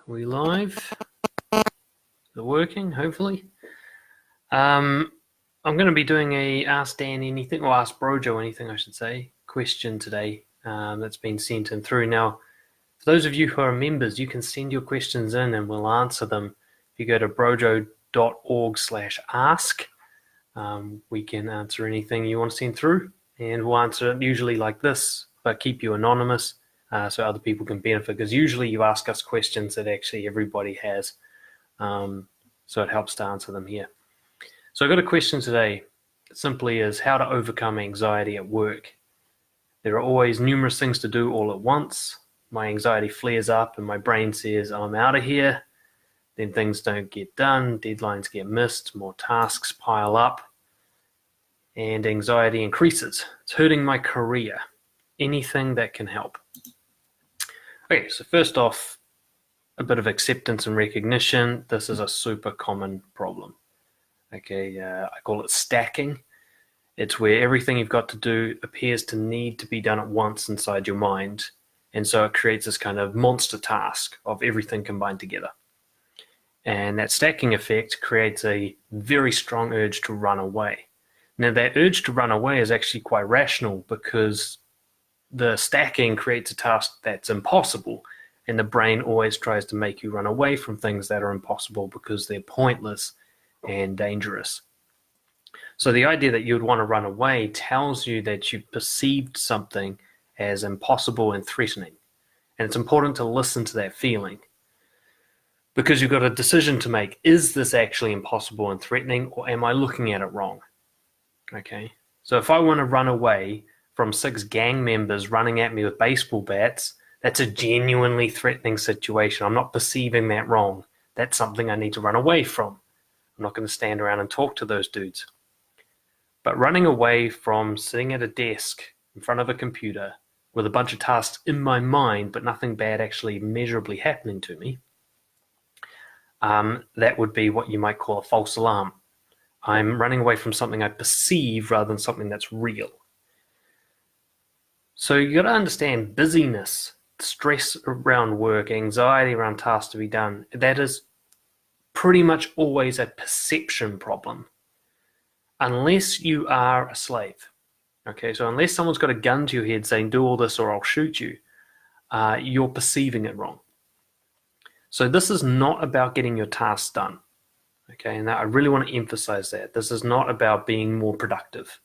We live? Is it working, hopefully? I'm going to be doing a Ask Dan Anything, or Ask Brojo Anything, I should say, question today that's been sent in through. Now, for those of you who are members, you can send your questions in and we'll answer them. If you go to brojo.org/ask, we can answer anything you want to send through, and we'll answer it usually like this, but keep you anonymous so other people can benefit, because usually you ask us questions that actually everybody has, so it helps to answer them here. So I've got a question today. It simply is how to overcome anxiety at work. There are always numerous things to do all at once. My anxiety flares up and my brain says, I'm out of here. Then things don't get done, deadlines get missed, more tasks pile up, and anxiety increases. It's hurting my career. Anything that can help. Okay, so first off, a bit of acceptance and recognition. This is a super common problem. Okay, I call it stacking. It's where everything you've got to do appears to need to be done at once inside your mind, and so it creates this kind of monster task of everything combined together. And that stacking effect creates a very strong urge to run away. Now, that urge to run away is actually quite rational, because the stacking creates a task that's impossible, and the brain always tries to make you run away from things that are impossible because they're pointless and dangerous. So the idea that you would want to run away tells you that you've perceived something as impossible and threatening. And it's important to listen to that feeling, because you've got a decision to make. Is this actually impossible and threatening, or am I looking at it wrong? Okay, so if I want to run away from 6 gang members running at me with baseball bats, that's a genuinely threatening situation. I'm not perceiving that wrong. That's something I need to run away from. I'm not going to stand around and talk to those dudes. But running away from sitting at a desk in front of a computer with a bunch of tasks in my mind, but nothing bad actually measurably happening to me, that would be what you might call a false alarm. I'm running away from something I perceive rather than something that's real. So you got to understand busyness, stress around work, anxiety around tasks to be done. That is pretty much always a perception problem, unless you are a slave. Okay, so unless someone's got a gun to your head saying, do all this or I'll shoot you, you're perceiving it wrong. So this is not about getting your tasks done. Okay, and I really want to emphasize that. This is not about being more productive.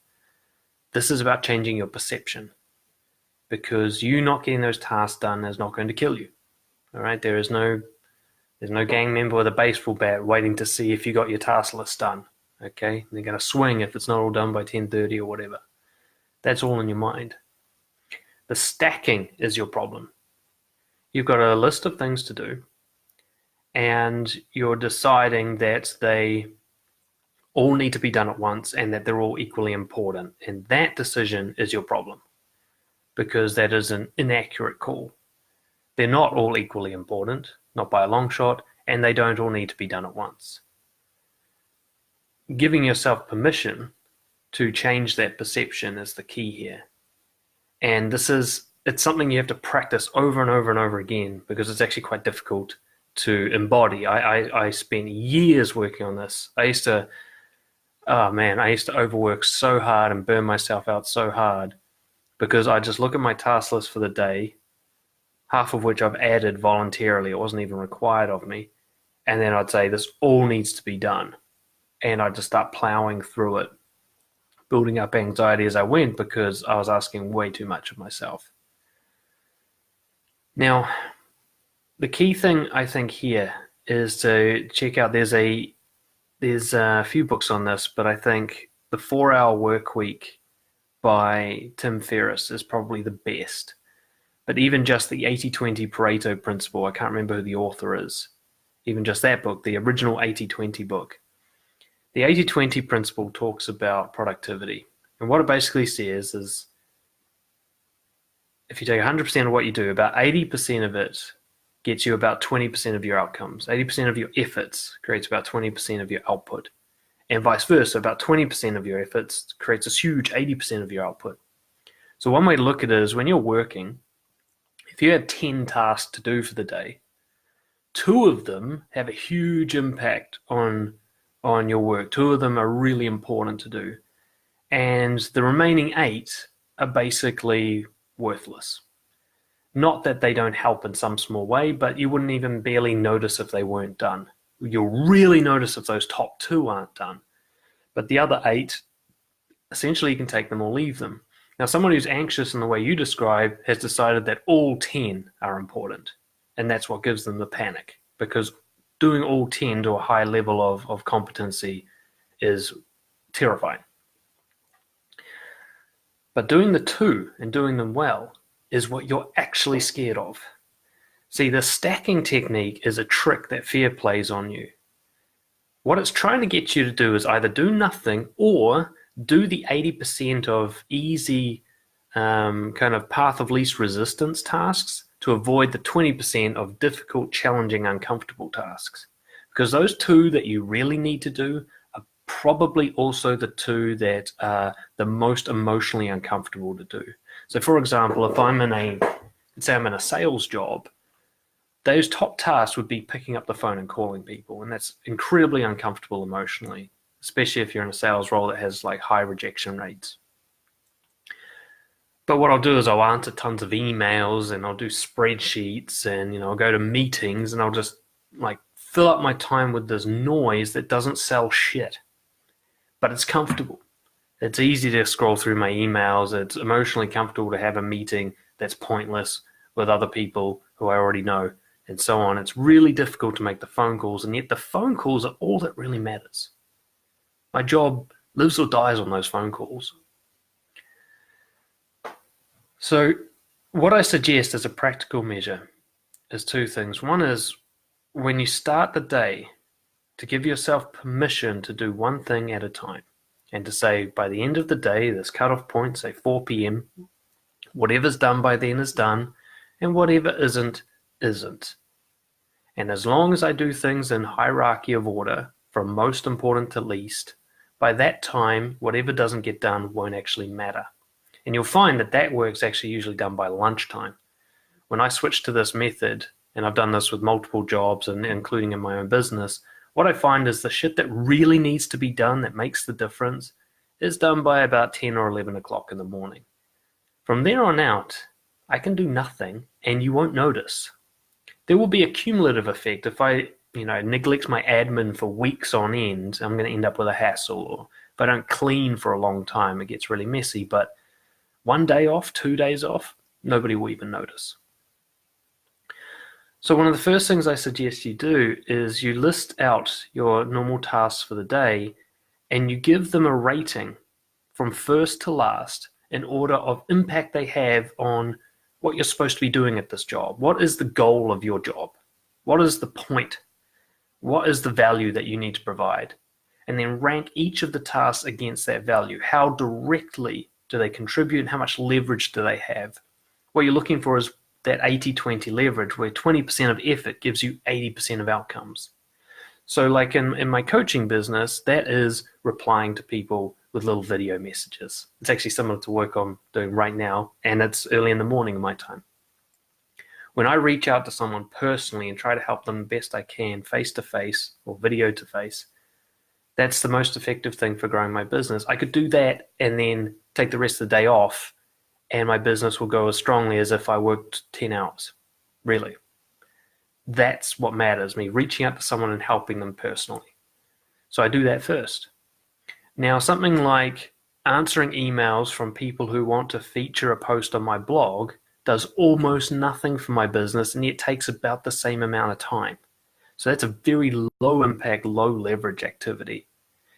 This is about changing your perception, because you not getting those tasks done is not going to kill you. All right, there's no gang member with a baseball bat waiting to see if you got your task list done. Okay, they're going to swing if it's not all done by 10:30 or whatever. That's all in your mind. The stacking is your problem. You've got a list of things to do, and you're deciding that they all need to be done at once and that they're all equally important. And that decision is your problem, because that is an inaccurate call. They're not all equally important, not by a long shot, and they don't all need to be done at once. Giving yourself permission to change that perception is the key here. And it's something you have to practice over and over and over again, because it's actually quite difficult to embody. I spent years working on this. I used to overwork so hard and burn myself out so hard, because I just look at my task list for the day, half of which I've added voluntarily. It wasn't even required of me. And then I'd say, this all needs to be done. And I'd just start plowing through it, building up anxiety as I went, because I was asking way too much of myself. Now, the key thing I think here is to check out, there's a few books on this, but I think The 4-Hour Workweek by Tim Ferriss is probably the best. But even just the 80-20 Pareto Principle, I can't remember who the author is, even just that book, the original 80-20 book. The 80-20 principle talks about productivity. And what it basically says is, if you take 100% of what you do, about 80% of it gets you about 20% of your outcomes. 80% of your efforts creates about 20% of your output. And vice versa, about 20% of your efforts creates a huge 80% of your output. So one way to look at it is, when you're working, if you have 10 tasks to do for the day, 2 of them have a huge impact on your work. 2 of them are really important to do. And the remaining 8 are basically worthless. Not that they don't help in some small way, but you wouldn't even barely notice if they weren't done. You'll really notice if those top 2 aren't done. But the other 8, essentially you can take them or leave them. Now, someone who's anxious in the way you describe has decided that all 10 are important. And that's what gives them the panic, because doing all 10 to a high level of competency is terrifying. But doing the 2 and doing them well is what you're actually scared of. See, the stacking technique is a trick that fear plays on you. What it's trying to get you to do is either do nothing or do the 80% of easy kind of path of least resistance tasks to avoid the 20% of difficult, challenging, uncomfortable tasks. Because those 2 that you really need to do are probably also the 2 that are the most emotionally uncomfortable to do. So for example, if I'm in a sales job, those top tasks would be picking up the phone and calling people, and that's incredibly uncomfortable emotionally, especially if you're in a sales role that has like high rejection rates. But what I'll do is I'll answer tons of emails and I'll do spreadsheets and I'll go to meetings and I'll just like fill up my time with this noise that doesn't sell shit. But it's comfortable. It's easy to scroll through my emails. It's emotionally comfortable to have a meeting that's pointless with other people who I already know and so on. It's really difficult to make the phone calls, and yet the phone calls are all that really matters. My job lives or dies on those phone calls. So what I suggest as a practical measure is 2 things. One is when you start the day, to give yourself permission to do one thing at a time and to say by the end of the day, this cutoff point, say 4 p.m., whatever's done by then is done and whatever isn't, isn't. And as long as I do things in hierarchy of order from most important to least, by that time, whatever doesn't get done won't actually matter. And you'll find that work's actually usually done by lunchtime. When I switch to this method, and I've done this with multiple jobs and including in my own business, what I find is the shit that really needs to be done that makes the difference is done by about 10 or 11 o'clock in the morning. From there on out, I can do nothing and you won't notice. There will be a cumulative effect. If I neglect my admin for weeks on end, I'm going to end up with a hassle. Or if I don't clean for a long time, it gets really messy. But 1 day off, 2 days off, nobody will even notice. So one of the first things I suggest you do is you list out your normal tasks for the day and you give them a rating from first to last in order of impact they have on what you're supposed to be doing at this job. What is the goal of your job? What is the point? What is the value that you need to provide? And then rank each of the tasks against that value. How directly do they contribute and how much leverage do they have? What you're looking for is that 80-20 leverage where 20% of effort gives you 80% of outcomes. So like in my coaching business, that is replying to people with little video messages. It's actually similar to work I'm doing right now, and it's early in the morning in my time. When I reach out to someone personally and try to help them the best I can, face-to-face or video-to-face, that's the most effective thing for growing my business. I could do that and then take the rest of the day off, and my business will go as strongly as if I worked 10 hours. Really. That's what matters, me reaching out to someone and helping them personally. So I do that first. Now, something like answering emails from people who want to feature a post on my blog does almost nothing for my business, and yet takes about the same amount of time. So that's a very low impact, low leverage activity.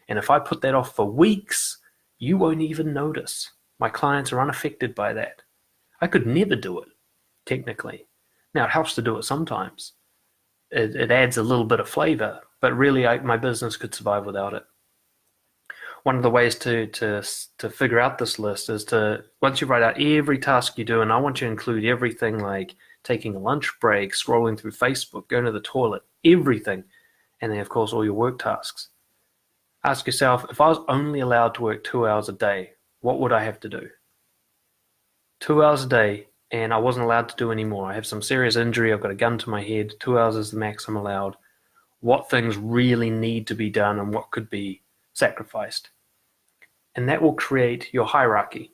And if I put that off for weeks, you won't even notice. My clients are unaffected by that. I could never do it, technically. Now, it helps to do it sometimes. It adds a little bit of flavor, but really my business could survive without it. One of the ways to figure out this list is to, once you write out every task you do, and I want you to include everything like taking a lunch break, scrolling through Facebook, going to the toilet, everything, and then of course all your work tasks. Ask yourself, if I was only allowed to work 2 hours a day, what would I have to do? 2 hours a day and I wasn't allowed to do any more. I have some serious injury. I've got a gun to my head. 2 hours is the max I'm allowed. What things really need to be done and what could be sacrificed. And that will create your hierarchy.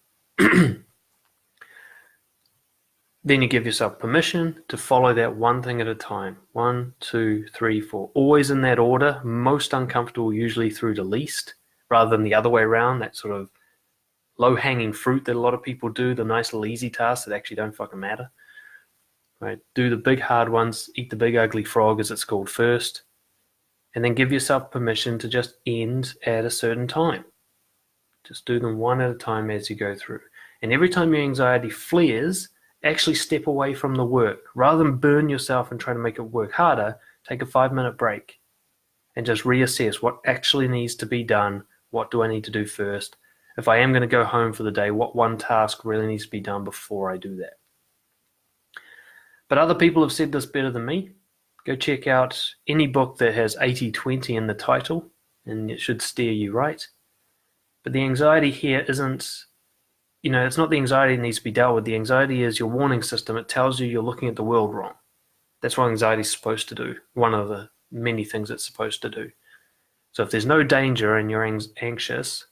Then you give yourself permission to follow that one thing at a time. 1, 2, 3, 4. Always in that order. Most uncomfortable, usually through to least, rather than the other way around, that sort of low-hanging fruit that a lot of people do, the nice little easy tasks that actually don't fucking matter. Right? Do the big hard ones, eat the big ugly frog as it's called first, and then give yourself permission to just end at a certain time. Just do them one at a time as you go through. And every time your anxiety flares, actually step away from the work. Rather than burn yourself and try to make it work harder, take a 5-minute break and just reassess what actually needs to be done. What do I need to do first? If I am going to go home for the day, what one task really needs to be done before I do that? But other people have said this better than me. Go check out any book that has 80-20 in the title, and it should steer you right. But the anxiety here isn't, it's not the anxiety that needs to be dealt with. The anxiety is your warning system. It tells you you're looking at the world wrong. That's what anxiety is supposed to do. One of the many things it's supposed to do. So if there's no danger and you're anxious,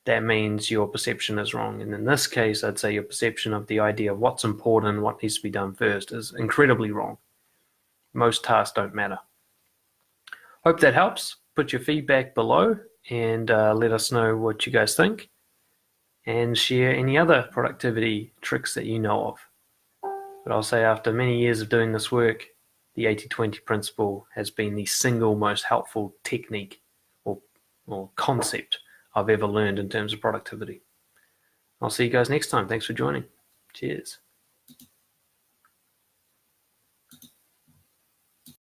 that means your perception is wrong. And in this case, I'd say your perception of the idea of what's important and what needs to be done first is incredibly wrong. Most tasks don't matter. Hope that helps. Put your feedback below and let us know what you guys think. And share any other productivity tricks that you know of. But I'll say after many years of doing this work, the 80-20 principle has been the single most helpful technique or concept I've ever learned in terms of productivity. I'll see you guys next time. Thanks for joining. Cheers.